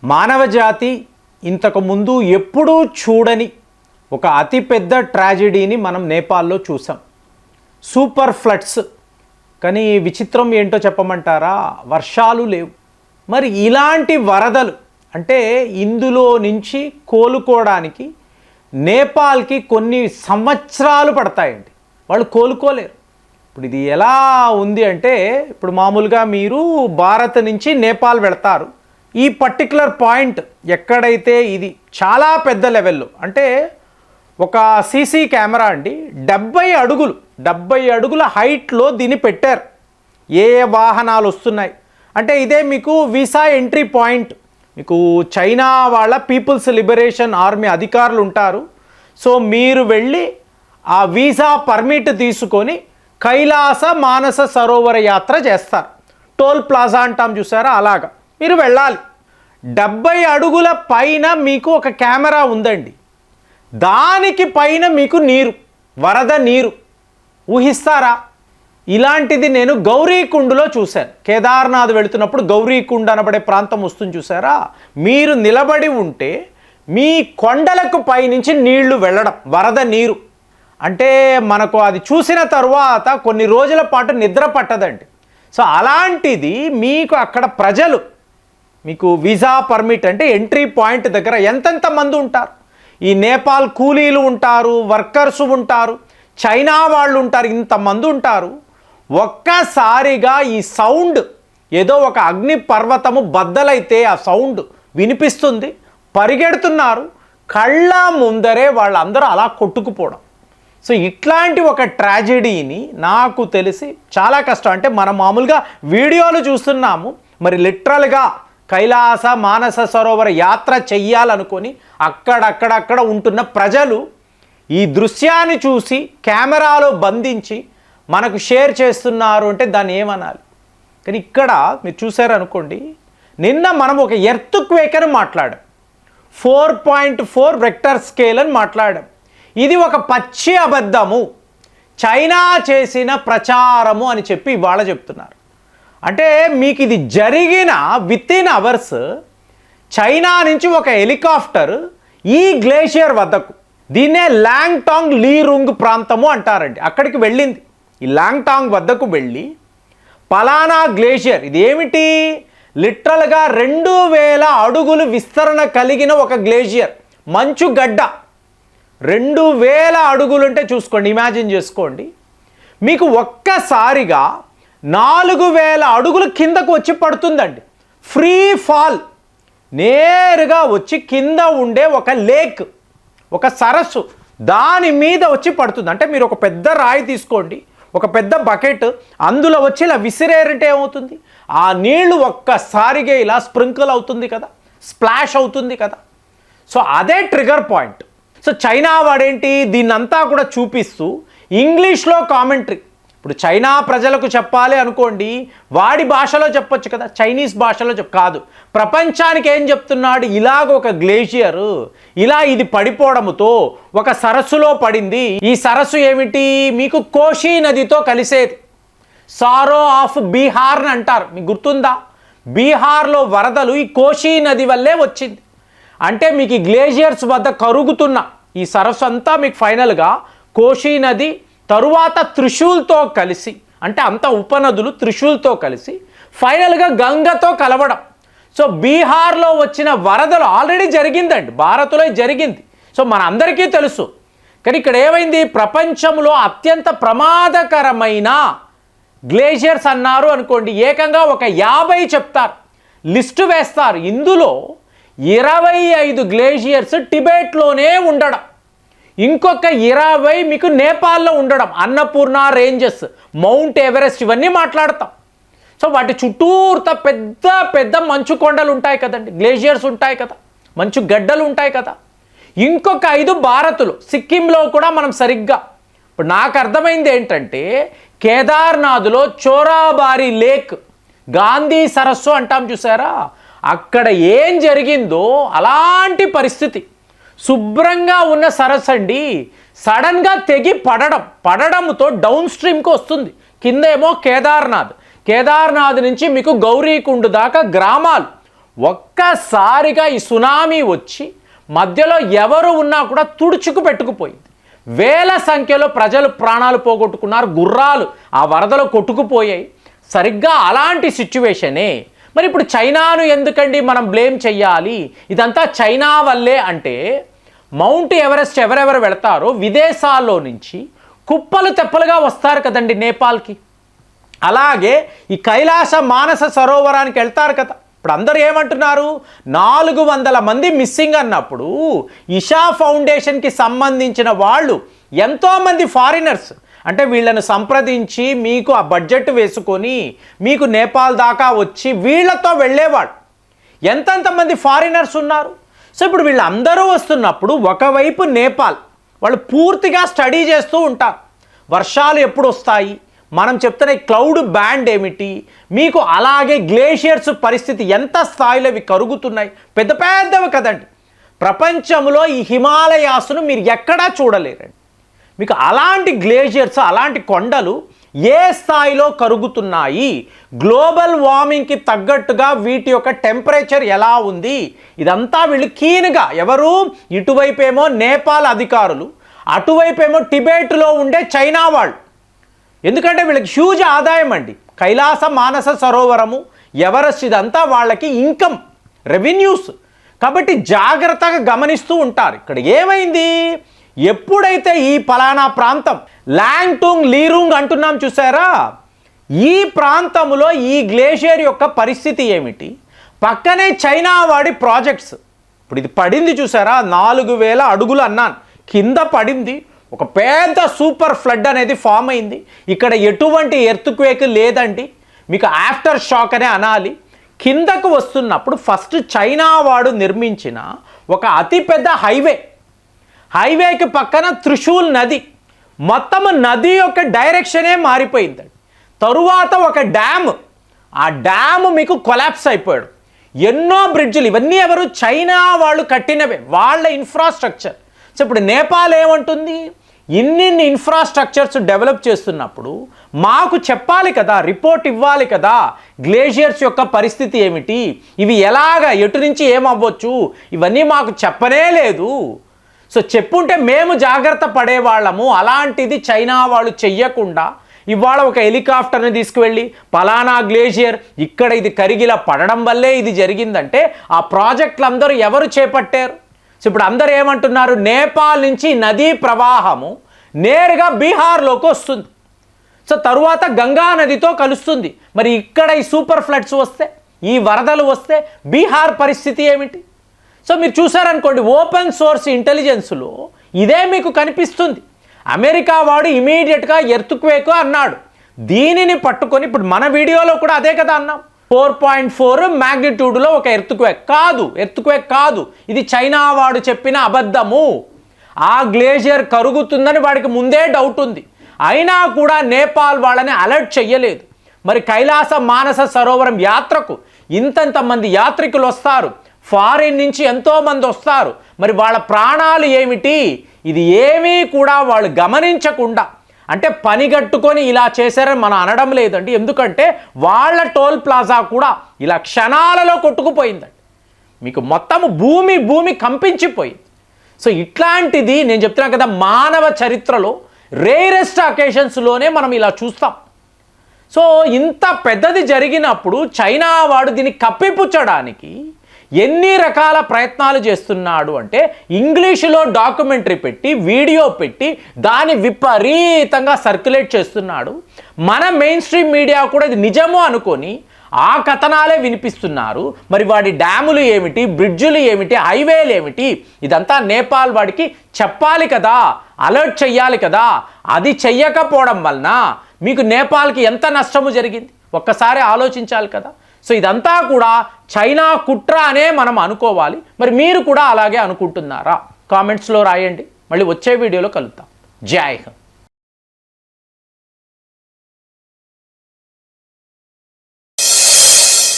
మానవజాతి ఇంతకుముందు ఎప్పుడూ చూడని ఒక అతిపెద్ద ట్రాజెడీని మనం నేపాల్లో చూసాం. Super floods. కానీ విచిత్రం ఏంటో చెప్పమంటారా? వర్షాలు లేవు. మరి ఇలాంటి వరదలు అంటే ఇందులో నుంచి కోలుకోవడానికి నేపాల్కి కొన్ని సంవత్సరాలు పడతాయండి. వాళ్ళు కోలుకోలేరు. ఇప్పుడు ఇది ఎలా ఉంది అంటే, ఇప్పుడు మామూలుగా మీరు భారత్ నుంచి నేపాల్ వెళతారు. ఈ పర్టికులర్ పాయింట్ ఎక్కడైతే ఇది చాలా పెద్ద లెవెల్లో, అంటే ఒక సీసీ కెమెరా అండి 70 అడుగుల హైట్లో దీన్ని పెట్టారు. ఏ వాహనాలు వస్తున్నాయి అంటే ఇదే మీకు వీసా ఎంట్రీ పాయింట్. మీకు చైనా వాళ్ళ పీపుల్స్ లిబరేషన్ ఆర్మీ అధికారులు ఉంటారు. సో మీరు వెళ్ళి ఆ వీసా పర్మిట్ తీసుకొని కైలాస మానస సరోవర యాత్ర చేస్తారు. టోల్ ప్లాజా అంటాం చూసారా, అలాగా మీరు వెళ్ళాలి. 70 అడుగుల పైన మీకు ఒక కెమెరా ఉందండి. దానికి పైన మీకు నీరు, వరద నీరు. ఊహిస్తారా? ఇలాంటిది నేను గౌరీకుండలో చూశాను. కేదార్నాథ్ వెళుతున్నప్పుడు గౌరీకుండ అనబడే ప్రాంతం వస్తుంది చూసారా. మీరు నిలబడి ఉంటే మీ కొండలకు పైనుంచి నీళ్లు వెళ్ళడం, వరద నీరు. అంటే మనకు అది చూసిన తర్వాత కొన్ని రోజుల పాటు నిద్ర పట్టదండి. సో అలాంటిది మీకు అక్కడ ప్రజలు, మీకు వీసా పర్మిట్ అంటే ఎంట్రీ పాయింట్ దగ్గర ఎంతెంత మంది ఉంటారు. ఈ నేపాల్ కూలీలు ఉంటారు, వర్కర్స్ ఉంటారు, చైనా వాళ్ళు ఉంటారు, ఇంతమంది ఉంటారు. ఒక్కసారిగా ఈ సౌండ్ ఏదో ఒక అగ్ని పర్వతము బద్దలైతే ఆ సౌండ్ వినిపిస్తుంది. పరిగెడుతున్నారు. కళ్ళ ముందరే వాళ్ళందరూ అలా కొట్టుకుపోవడం. సో ఇట్లాంటి ఒక ట్రాజెడీని నాకు తెలిసి చాలా కష్టం. అంటే మనం మామూలుగా వీడియోలు చూస్తున్నాము, మరి లిటరల్గా కైలాస మానస సరోవర యాత్ర చెయ్యాలనుకొని అక్కడక్కడ ఉంటున్న ప్రజలు ఈ దృశ్యాన్ని చూసి కెమెరాలో బంధించి మనకు షేర్ చేస్తున్నారు అంటే దాన్ని ఏమనాలి? కానీ ఇక్కడ మీరు చూసారనుకోండి, నిన్న మనం ఒక ఎర్త్ క్వేక్ అని మాట్లాడాం, 4.4 రెక్టర్ స్కేల్ అని మాట్లాడాం. ఇది ఒక పచ్చి అబద్ధము, చైనా చేసిన ప్రచారము అని చెప్పి ఇవాళ చెప్తున్నారు. అంటే మీకు ఇది జరిగిన వితిన్ అవర్స్ చైనా నుంచి ఒక హెలికాప్టర్ ఈ గ్లేషియర్ వద్దకు, దీన్నే లాంగ్టాంగ్ లీరుంగ్ ప్రాంతము అంటారండి, అక్కడికి వెళ్ళింది. ఈ లాంగ్టాంగ్ వద్దకు వెళ్ళి పలానా గ్లేషియర్, ఇది ఏమిటి, లిటరల్గా 2000 అడుగులు విస్తరణ కలిగిన ఒక గ్లేషియర్, మంచు గడ్డ. 2000 అడుగులు అంటే చూసుకోండి, ఇమాజిన్ చేసుకోండి. మీకు ఒక్కసారిగా 4000 అడుగులు కిందకు వచ్చి పడుతుందండి. ఫ్రీ ఫాల్, నేరుగా వచ్చి కింద ఉండే ఒక లేక్, ఒక సరస్సు, దాని మీద వచ్చి పడుతుంది. అంటే మీరు ఒక పెద్ద రాయి తీసుకోండి, ఒక పెద్ద బకెట్, అందులో వచ్చి ఇలా విసిరేరంటే ఏమవుతుంది, ఆ నీళ్లు ఒక్కసారిగా ఇలా స్ప్రింకిల్ అవుతుంది కదా, స్ప్లాష్ అవుతుంది కదా. సో అదే ట్రిగర్ పాయింట్. సో చైనా వాడేంటి, దీన్నంతా కూడా చూపిస్తూ ఇంగ్లీష్లో కామెంటరీ. ఇప్పుడు చైనా ప్రజలకు చెప్పాలి అనుకోండి, వాడి భాషలో చెప్పొచ్చు కదా, చైనీస్ భాషలో కాదు. ప్రపంచానికి ఏం చెప్తున్నాడు, ఇలాగ ఒక గ్లేషియర్ ఇలా ఇది పడిపోవడంతో ఒక సరస్సులో పడింది. ఈ సరస్సు ఏమిటి, మీకు కోషి నదితో కలిసేది. సారో ఆఫ్ బీహార్ అని అంటారు, మీకు గుర్తుందా? బీహార్లో వరదలు ఈ కోషి నది వల్లే వచ్చింది. అంటే మీకు ఈ గ్లేషియర్స్ వద్ద కరుగుతున్న ఈ సరస్సు అంతా మీకు ఫైనల్గా కోషి నది, తరువాత త్రిశూల్తో కలిసి, అంటే అంత ఉపనదులు త్రిశూల్తో కలిసి ఫైనల్గా గంగతో కలవడం. సో బీహార్లో వచ్చిన వరదలు ఆల్రెడీ జరిగిందండి, భారత్లో జరిగింది. సో మన అందరికీ తెలుసు. కానీ ఇక్కడ ఏమైంది, ప్రపంచంలో అత్యంత ప్రమాదకరమైన గ్లేషియర్స్ అన్నారు అనుకోండి, ఏకంగా ఒక 50 చెప్తారు, లిస్టు వేస్తారు. ఇందులో 25 గ్లేషియర్స్ టిబెట్లోనే ఉండడం, ఇంకొక 20 మీకు నేపాల్లో ఉండడం, అన్నపూర్ణ రేంజెస్, మౌంట్ ఎవరెస్ట్, ఇవన్నీ మాట్లాడతాం. సో వాటి చుట్టూర్త పెద్ద పెద్ద మంచు కొండలు ఉంటాయి కదండి, గ్లేషియర్స్ ఉంటాయి కదా, మంచు గడ్డలు ఉంటాయి కదా. ఇంకొక 5 భారత్లో, సిక్కింలో కూడా మనం సరిగ్గా. ఇప్పుడు నాకు అర్థమైంది ఏంటంటే, కేదార్నాథ్లో చోరాబారి లేక్, గాంధీ సరస్సు అంటాం చూసారా, అక్కడ ఏం జరిగిందో అలాంటి పరిస్థితి. శుభ్రంగా ఉన్న సరస్సు అండి, సడన్గా తెగి పడడంతో డౌన్ స్ట్రీమ్కి వస్తుంది. కింద ఏమో కేదార్నాథ్ నుంచి మీకు గౌరీకుండ్ దాకా గ్రామాలు, ఒక్కసారిగా ఈ సునామీ వచ్చి మధ్యలో ఎవరు ఉన్నా కూడా తుడుచుకు పెట్టుకుపోయింది. వేల సంఖ్యలో ప్రజలు ప్రాణాలు పోగొట్టుకున్నారు, గుర్రాలు ఆ వరదలో కొట్టుకుపోయాయి. సరిగ్గా అలాంటి సిచ్యువేషనే మరి ఇప్పుడు చైనాను ఎందుకండి మనం బ్లేమ్ చెయ్యాలి, ఇదంతా చైనా వల్లే అంటే మౌంట్ ఎవరెస్ట్ ఎవరెవరు వెళతారో విదేశాల్లో నుంచి కుప్పలు తెప్పలుగా వస్తారు కదండి నేపాల్కి. అలాగే ఈ కైలాస మానస సరోవరానికి వెళ్తారు కదా. ఇప్పుడు అందరూ ఏమంటున్నారు, 400 మంది మిస్సింగ్ అన్నప్పుడు ఇషా ఫౌండేషన్కి సంబంధించిన వాళ్ళు ఎంతోమంది ఫారినర్స్ అంటే వీళ్ళను సంప్రదించి మీకు ఆ బడ్జెట్ వేసుకొని మీకు నేపాల్ దాకా వచ్చి వీళ్ళతో వెళ్ళేవాడు ఎంతెంతమంది ఫారినర్స్ ఉన్నారు. సో ఇప్పుడు వీళ్ళందరూ వస్తున్నప్పుడు ఒకవైపు నేపాల్ వాళ్ళు పూర్తిగా స్టడీ చేస్తూ ఉంటారు, వర్షాలు ఎప్పుడు వస్తాయి, మనం చెప్తున్న క్లౌడ్ బ్యాండ్ ఏమిటి, మీకు అలాగే గ్లేషియర్స్ పరిస్థితి ఎంత స్థాయిలో ఇవి కరుగుతున్నాయి, పెద్ద పెద్దవి కదండి. ప్రపంచంలో ఈ హిమాలయాస్ను మీరు ఎక్కడా చూడలేరండి. మీకు అలాంటి గ్లేషియర్స్ అలాంటి కొండలు ఏ స్థాయిలో కరుగుతున్నాయి, గ్లోబల్ వార్మింగ్కి తగ్గట్టుగా వీటి యొక్క టెంపరేచర్ ఎలా ఉంది, ఇదంతా వీళ్ళు కీన్గా ఎవరు ఇటువైపేమో నేపాల్ అధికారులు, అటువైపేమో టిబెట్లో ఉండే చైనా వాళ్ళు. ఎందుకంటే వీళ్ళకి హ్యూజ్ ఆదాయం అండి, కైలాస మానస సరోవరము ఎవరెస్ట్ ఇదంతా వాళ్ళకి ఇన్కమ్ రెవెన్యూస్. కాబట్టి జాగ్రత్తగా గమనిస్తూ ఉంటారు. ఇక్కడ ఏమైంది, ఎప్పుడైతే ఈ ఫలానా ప్రాంతం లాంగ్టూంగ్ లీరూంగ్ అంటున్నాం చూసారా, ఈ ప్రాంతంలో ఈ గ్లేషియర్ యొక్క పరిస్థితి ఏమిటి, పక్కనే చైనా వాడి ప్రాజెక్ట్స్. ఇప్పుడు ఇది పడింది చూసారా, 4000 అడుగులు అన్నాను కింద పడింది, ఒక పెద్ద సూపర్ ఫ్లడ్ అనేది ఫామ్ అయింది. ఇక్కడ ఎటువంటి ఎర్త్క్వేక్ లేదండి, మీకు ఆఫ్టర్ షాక్ అనే అనాలి. కిందకు వస్తున్నప్పుడు ఫస్ట్ చైనా వాడు నిర్మించిన ఒక అతిపెద్ద హైవేకి పక్కన త్రిశూల్ నది, మొత్తం నది యొక్క డైరెక్షనే మారిపోయిందండి. తరువాత ఒక డ్యామ్, ఆ డ్యామ్ మీకు కొలాప్స్ అయిపోయాడు. ఎన్నో బ్రిడ్జిలు, ఇవన్నీ ఎవరు చైనా వాళ్ళు కట్టినవే, వాళ్ళ ఇన్ఫ్రాస్ట్రక్చర్. సో ఇప్పుడు నేపాల్ ఏమంటుంది, ఇన్ని ఇన్ఫ్రాస్ట్రక్చర్స్ డెవలప్ చేస్తున్నప్పుడు మాకు చెప్పాలి కదా, రిపోర్ట్ ఇవ్వాలి కదా, గ్లేషియర్స్ యొక్క పరిస్థితి ఏమిటి, ఇవి ఎలాగా ఎటు నుంచి ఏమవ్వచ్చు, ఇవన్నీ మాకు చెప్పనే లేదు. సో చెప్పుంటే మేము జాగ్రత్త పడేవాళ్ళము. అలాంటిది చైనా వాళ్ళు చెయ్యకుండా ఇవాళ ఒక హెలికాప్టర్ని తీసుకువెళ్ళి పలానా గ్లేషియర్ ఇక్కడ ఇది కరిగిలా పడడం వల్లే ఇది జరిగిందంటే ఆ ప్రాజెక్టులు అందరూ ఎవరు చేపట్టారు. సో ఇప్పుడు అందరూ ఏమంటున్నారు, నేపాల్ నుంచి నదీ ప్రవాహము నేరుగా బీహార్లోకి వస్తుంది, సో తరువాత గంగా నదితో కలుస్తుంది. మరి ఇక్కడ ఈ సూపర్ ఫ్లడ్స్ వస్తే, ఈ వరదలు వస్తే బీహార్ పరిస్థితి ఏమిటి. సో మీరు చూసారనుకోండి, ఓపెన్ సోర్స్ ఇంటెలిజెన్స్లో ఇదే మీకు కనిపిస్తుంది. అమెరికా వాడు ఇమీడియట్గా ఎర్త్క్వేక్ అన్నాడు, దీనిని పట్టుకొని ఇప్పుడు మన వీడియోలో కూడా అదే కదా అన్నాం, 4.4 మ్యాగ్నిట్యూడ్లో ఒక ఎర్త్క్వేక్ కాదు, ఇది చైనా వాడు చెప్పిన అబద్ధము. ఆ గ్లేషియర్ కరుగుతుందని వాడికి ముందే డౌట్ ఉంది, అయినా కూడా నేపాల్ వాళ్ళని అలర్ట్ చెయ్యలేదు. మరి కైలాస మానస సరోవరం యాత్రకు ఇంతంతమంది యాత్రికులు వస్తారు, ఫారిన్ నుంచి ఎంతోమంది వస్తారు, మరి వాళ్ళ ప్రాణాలు ఏమిటి, ఇది ఏమీ కూడా వాళ్ళు గమనించకుండా, అంటే పనిగట్టుకొని ఇలా చేశారని మనం అనడం లేదండి. ఎందుకంటే వాళ్ళ టోల్ ప్లాజా కూడా ఇలా క్షణాలలో కొట్టుకుపోయిందండి, మీకు మొత్తం భూమి కంపించిపోయింది. సో ఇట్లాంటిది నేను చెప్తున్నా కదా, మానవ చరిత్రలో రేరెస్ట్ అకేషన్స్లోనే మనం ఇలా చూస్తాం. సో ఇంత పెద్దది జరిగినప్పుడు చైనా వాడు దీన్ని కప్పిపుచ్చడానికి ఎన్ని రకాల ప్రయత్నాలు చేస్తున్నాడు అంటే, ఇంగ్లీషులో డాక్యుమెంటరీ పెట్టి వీడియో పెట్టి దాన్ని విపరీతంగా సర్క్యులేట్ చేస్తున్నాడు. మన మెయిన్ స్ట్రీమ్ మీడియా కూడా ఇది నిజము అనుకొని ఆ కథనాలే వినిపిస్తున్నారు. మరి వాడి డ్యాములు ఏమిటి, బ్రిడ్జులు ఏమిటి, హైవేలు ఏమిటి, ఇదంతా నేపాల్ వాడికి చెప్పాలి కదా, అలర్ట్ చెయ్యాలి కదా. అది చెయ్యకపోవడం వలన మీకు నేపాల్కి ఎంత నష్టము జరిగింది ఒక్కసారి ఆలోచించాలి కదా. సో ఇదంతా కూడా చైనా కుట్ర అనే మనం అనుకోవాలి. మరి మీరు కూడా అలాగే అనుకుంటున్నారా? కామెంట్స్లో రాయండి. మళ్ళీ వచ్చే వీడియోలో కలుద్దాం. జై హింద్.